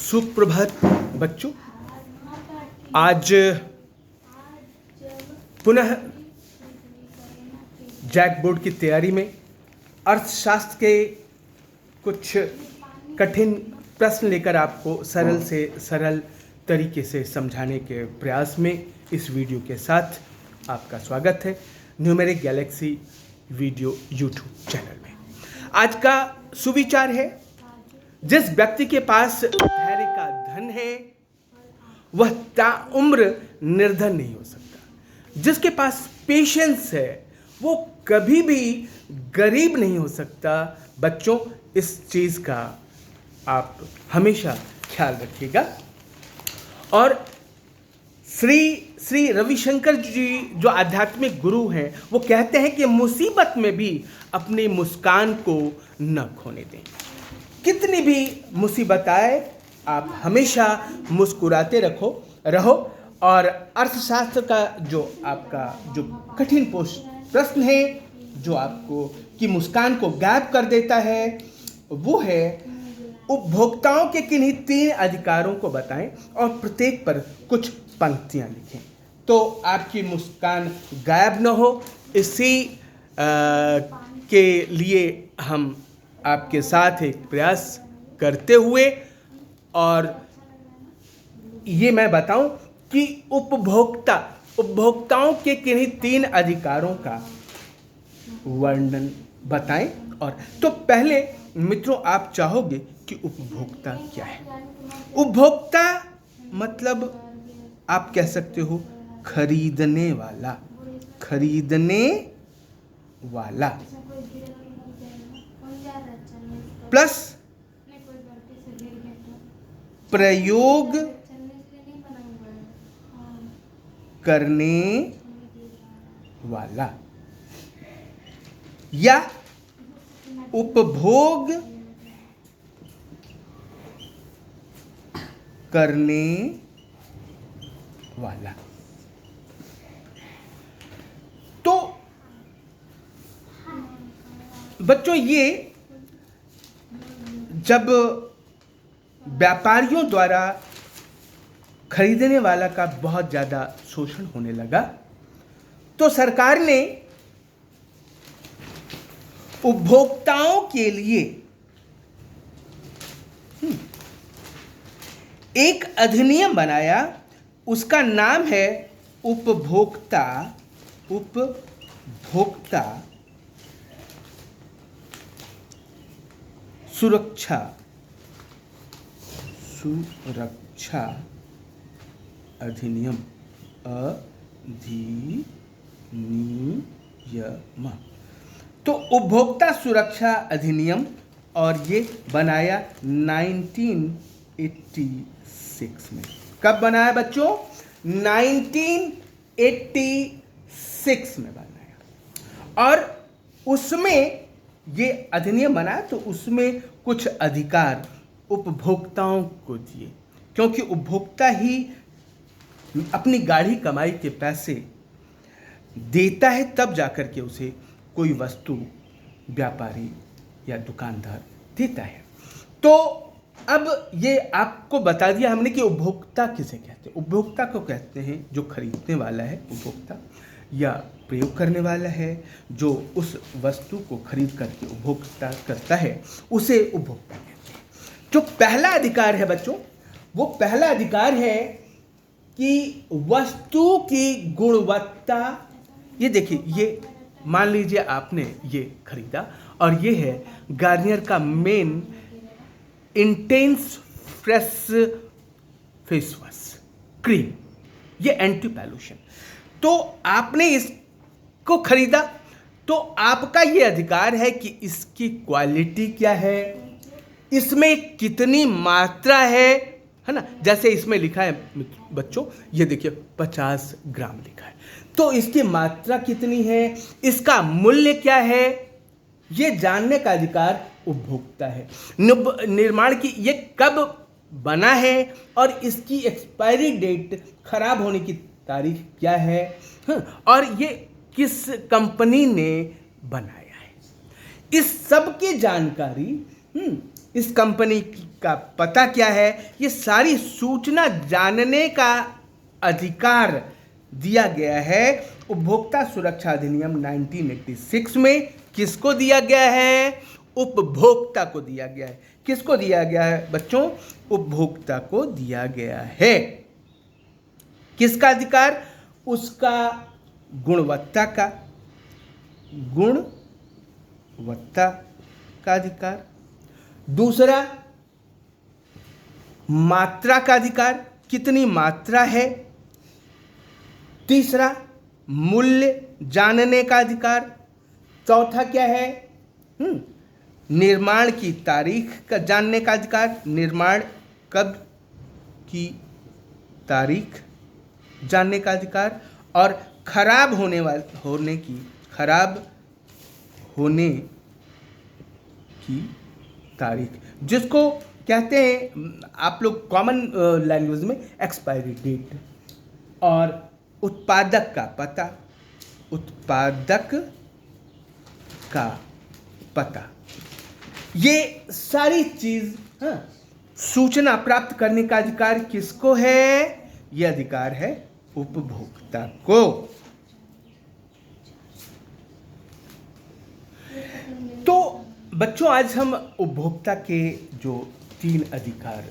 सुप्रभात बच्चों। आज पुनः जैक बोर्ड की तैयारी में अर्थशास्त्र के कुछ कठिन प्रश्न लेकर आपको सरल से सरल तरीके से समझाने के प्रयास में इस वीडियो के साथ आपका स्वागत है numeric Galaxy video YouTube channel में। आज का सुविचार है, जिस व्यक्ति के पास धैर्य का धन है वह ताउम्र निर्धन नहीं हो सकता। जिसके पास पेशेंस है वो कभी भी गरीब नहीं हो सकता। बच्चों, इस चीज़ का आप हमेशा ख्याल रखिएगा। और श्री रविशंकर जी जो आध्यात्मिक गुरु हैं वो कहते हैं कि मुसीबत में भी अपनी मुस्कान को न खोने दें। कितनी भी मुसीबत आए आप हमेशा मुस्कुराते रहो। और अर्थशास्त्र का जो आपका जो कठिन प्रश्न है जो आपको की मुस्कान को गायब कर देता है वो है, उपभोक्ताओं के किन्हीं 3 अधिकारों को बताएं और प्रत्येक पर कुछ पंक्तियां लिखें तो आपकी मुस्कान गायब न हो। इसी के लिए हम आपके साथ एक प्रयास करते हुए और ये मैं बताऊं कि उपभोक्ताओं के किन्हीं 3 अधिकारों का वर्णन बताएं। और तो पहले मित्रों, आप चाहोगे कि उपभोक्ता क्या है? उपभोक्ता मतलब आप कह सकते हो खरीदने वाला प्लस प्रयोग करने वाला या उपभोग करने वाला। तो बच्चों, ये जब व्यापारियों द्वारा खरीदने वाला का बहुत ज़्यादा शोषण होने लगा तो सरकार ने उपभोक्ताओं के लिए एक अधिनियम बनाया। उसका नाम है उपभोक्ता सुरक्षा अधिनियम तो उपभोक्ता सुरक्षा अधिनियम, और ये बनाया 1986 में। कब बनाया बच्चों? 1986 में बनाया। और उसमें ये अधिनियम बनाया तो उसमें कुछ अधिकार उपभोक्ताओं को दिए, क्योंकि उपभोक्ता ही अपनी गाढ़ी कमाई के पैसे देता है तब जाकर के उसे कोई वस्तु व्यापारी या दुकानदार देता है। तो अब ये आपको बता दिया हमने कि उपभोक्ता किसे कहते हैं। उपभोक्ता को कहते हैं जो खरीदने वाला है उपभोक्ता, या प्रयोग करने वाला है जो उस वस्तु को खरीद करके उपभोक्ता करता है, उसे उपभोक्ता कहते हैं। जो पहला अधिकार है बच्चों, वो पहला अधिकार है कि वस्तु की गुणवत्ता। ये देखिए, ये मान लीजिए आपने ये खरीदा और ये है गार्नियर का main intense fresh face wash cream, ये एंटी पॉल्यूशन। तो आपने इसको खरीदा तो आपका ये अधिकार है कि इसकी क्वालिटी क्या है, इसमें कितनी मात्रा है ना। जैसे इसमें लिखा है बच्चों, ये देखिए 50 ग्राम लिखा है, तो इसकी मात्रा कितनी है, इसका मूल्य क्या है, ये जानने का अधिकार उपभोक्ता है। निर्माण की ये कब बना है और इसकी एक्सपायरी डेट, खराब होने की तारीख क्या है, और ये किस कंपनी ने बनाया है, इस सब की जानकारी इस कंपनी का पता क्या है, ये सारी सूचना जानने का अधिकार दिया गया है उपभोक्ता सुरक्षा अधिनियम 1986 में। किसको दिया गया है? उपभोक्ता को दिया गया है। किसको दिया गया है बच्चों? उपभोक्ता को दिया गया है। किसका अधिकार? उसका गुणवत्ता का अधिकार। दूसरा, मात्रा का अधिकार, कितनी मात्रा है। तीसरा, मूल्य जानने का अधिकार। चौथा क्या है? निर्माण की तारीख का जानने का अधिकार, निर्माण कब की तारीख जानने का अधिकार। और खराब होने की तारीख, जिसको कहते हैं आप लोग कॉमन लैंग्वेज में एक्सपायरी डेट। और उत्पादक का पता। ये सारी चीज सूचना प्राप्त करने का अधिकार किसको है? ये अधिकार है उपभोक्ता को। तो बच्चों, आज हम उपभोक्ता के जो 3 अधिकार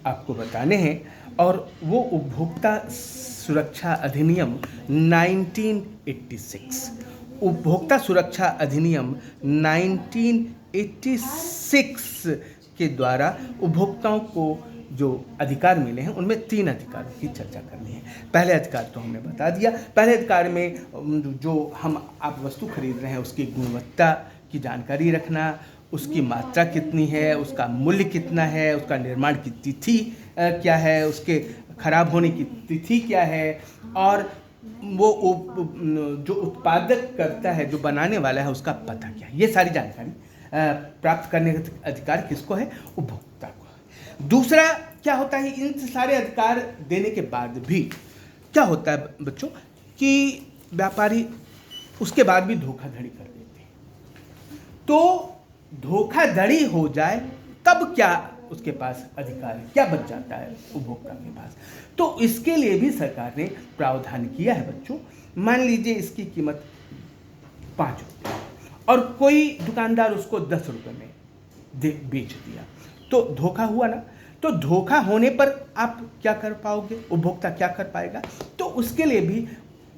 आपको बताने हैं, और वो उपभोक्ता सुरक्षा अधिनियम 1986, उपभोक्ता सुरक्षा अधिनियम 1986 के द्वारा उपभोक्ताओं को जो अधिकार मिले हैं, उनमें 3 अधिकारों की चर्चा करनी है। पहले अधिकार तो हमने बता दिया। पहले अधिकार में जो आप वस्तु खरीद रहे हैं उसकी गुणवत्ता की जानकारी रखना, उसकी मात्रा कितनी है, उसका मूल्य कितना है, उसका निर्माण की तिथि क्या है, उसके खराब होने की तिथि क्या है, और वो जो उत्पादक करता है, जो बनाने वाला है, उसका पता क्या है। ये सारी जानकारी प्राप्त करने का अधिकार किसको है? उपभोक्ता को। दूसरा क्या होता है, इन सारे अधिकार देने के बाद भी क्या होता है बच्चों कि व्यापारी उसके बाद भी धोखाधड़ी कर देते हैं। तो धोखाधड़ी हो जाए तब क्या उसके पास अधिकार है, क्या बच जाता है उपभोक्ता के पास? तो इसके लिए भी सरकार ने प्रावधान किया है बच्चों। मान लीजिए इसकी कीमत 5 रुपये और कोई दुकानदार उसको 10 रुपये में बेच दिया, तो धोखा हुआ ना। तो धोखा होने पर आप क्या कर पाओगे, उपभोक्ता क्या कर पाएगा? तो उसके लिए भी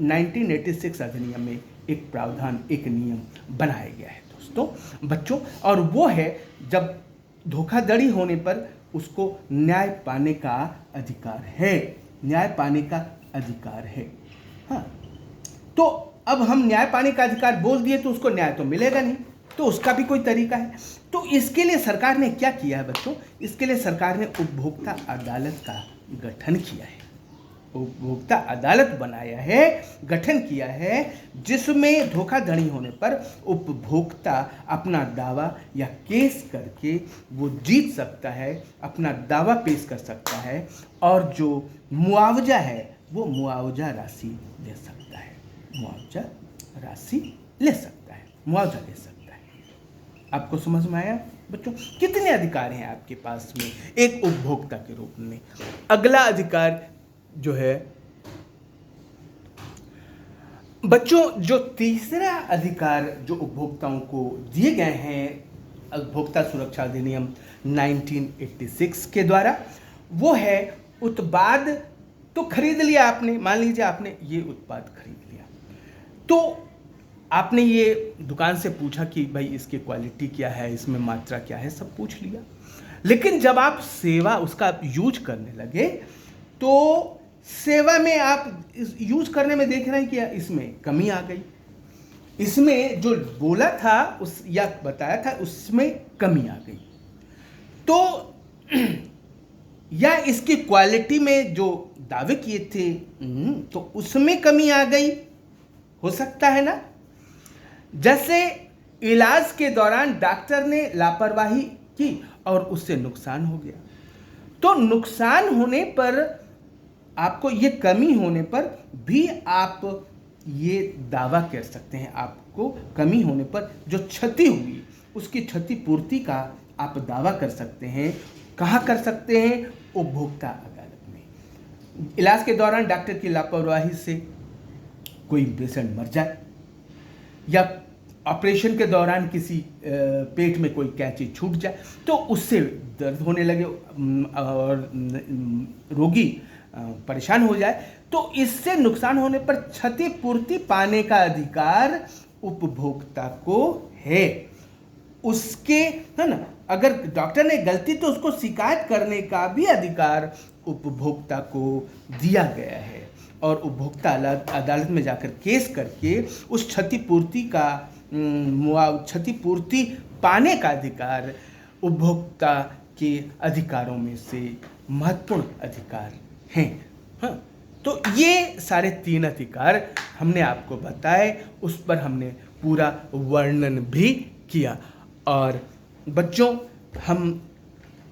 1986 अधिनियम में एक प्रावधान, एक नियम बनाया गया है दोस्तों बच्चों, और वो है जब धोखाधड़ी होने पर उसको न्याय पाने का अधिकार है। न्याय पाने का अधिकार है। हाँ, तो अब हम न्याय पाने का अधिकार बोल दिए तो उसको न्याय तो मिलेगा नहीं, तो उसका भी कोई तरीका है। तो इसके लिए सरकार ने क्या किया है बच्चों? इसके लिए सरकार ने उपभोक्ता अदालत का गठन किया है। उपभोक्ता अदालत बनाया है, गठन किया है, जिसमें धोखाधड़ी होने पर उपभोक्ता अपना दावा या केस करके वो जीत सकता है, अपना दावा पेश कर सकता है, और जो मुआवजा है वो मुआवजा राशि ले सकता है। मुआवजा राशि ले सकता है, मुआवजा ले सकता है। आपको समझ में आया बच्चों? कितने अधिकार हैं आपके पास में एक उपभोक्ता के रूप में? अगला अधिकार जो है बच्चों, जो तीसरा अधिकार जो उपभोक्ताओं को दिए गए हैं उपभोक्ता सुरक्षा अधिनियम 1986 के द्वारा, वो है उत्पाद तो खरीद लिया आपने। मान लीजिए आपने ये उत्पाद खरीद लिया, तो आपने ये दुकान से पूछा कि भाई इसकी क्वालिटी क्या है, इसमें मात्रा क्या है, सब पूछ लिया। लेकिन जब आप सेवा उसका यूज करने लगे तो सेवा में आप यूज करने में देख रहे हैं कि इसमें कमी आ गई, इसमें जो बोला था उस या बताया था उसमें कमी आ गई, तो या इसकी क्वालिटी में जो दावे किए थे तो उसमें कमी आ गई, हो सकता है ना। जैसे इलाज के दौरान डॉक्टर ने लापरवाही की और उससे नुकसान हो गया, तो नुकसान होने पर आपको ये कमी होने पर भी आप ये दावा कर सकते हैं, आपको कमी होने पर जो क्षति हुई उसकी क्षतिपूर्ति का आप दावा कर सकते हैं। कहाँ कर सकते हैं? उपभोक्ता अदालत में। इलाज के दौरान डॉक्टर की लापरवाही से कोई पेशेंट मर जाए, या ऑपरेशन के दौरान किसी पेट में कोई कैंची छूट जाए तो उससे दर्द होने लगे और रोगी परेशान हो जाए, तो इससे नुकसान होने पर क्षतिपूर्ति पाने का अधिकार उपभोक्ता को है। उसके, है ना, अगर डॉक्टर ने गलती तो उसको शिकायत करने का भी अधिकार उपभोक्ता को दिया गया है, और उपभोक्ता अदालत में जाकर केस करके उस क्षतिपूर्ति पाने का अधिकार उपभोक्ता के अधिकारों में से महत्वपूर्ण अधिकार हैं। हाँ, तो ये सारे 3 अधिकार हमने आपको बताए, उस पर हमने पूरा वर्णन भी किया। और बच्चों,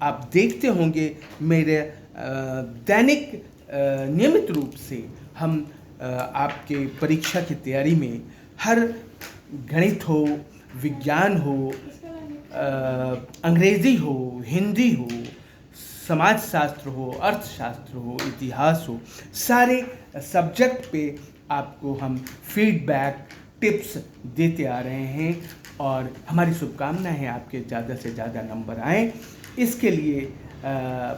आप देखते होंगे मेरे दैनिक नियमित रूप से हम आपके परीक्षा की तैयारी में हर गणित हो, विज्ञान हो, अंग्रेजी हो, हिंदी हो, समाजशास्त्र हो, अर्थशास्त्र हो, इतिहास हो, सारे सब्जेक्ट पे आपको हम फीडबैक, टिप्स देते आ रहे हैं, और हमारी शुभकामनाएं हैं आपके ज़्यादा से ज़्यादा नंबर आएँ। इसके लिए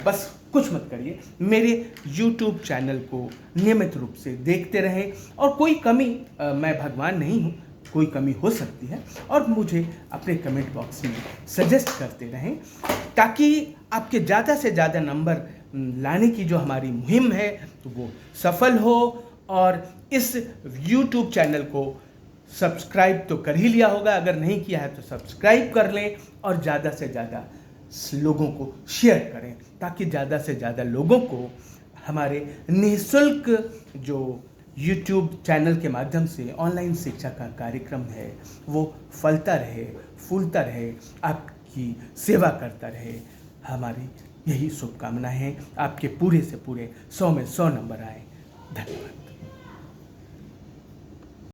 बस कुछ मत करिए, मेरे YouTube चैनल को नियमित रूप से देखते रहें, और कोई कमी, मैं भगवान नहीं हूँ, कोई कमी हो सकती है, और मुझे अपने कमेंट बॉक्स में सजेस्ट करते रहें, ताकि आपके ज़्यादा से ज़्यादा नंबर लाने की जो हमारी मुहिम है तो वो सफल हो। और इस YouTube चैनल को सब्सक्राइब तो कर ही लिया होगा, अगर नहीं किया है तो सब्सक्राइब कर लें, और ज़्यादा से ज़्यादा लोगों को शेयर करें, ताकि ज़्यादा से ज़्यादा लोगों को हमारे निःशुल्क जो YouTube चैनल के माध्यम से ऑनलाइन शिक्षा का कार्यक्रम है वो फलता रहे, फूलता रहे, आपकी सेवा करता रहे। हमारी यही शुभकामनाएं हैं, आपके पूरे से पूरे 100 में 100 नंबर आए। धन्यवाद।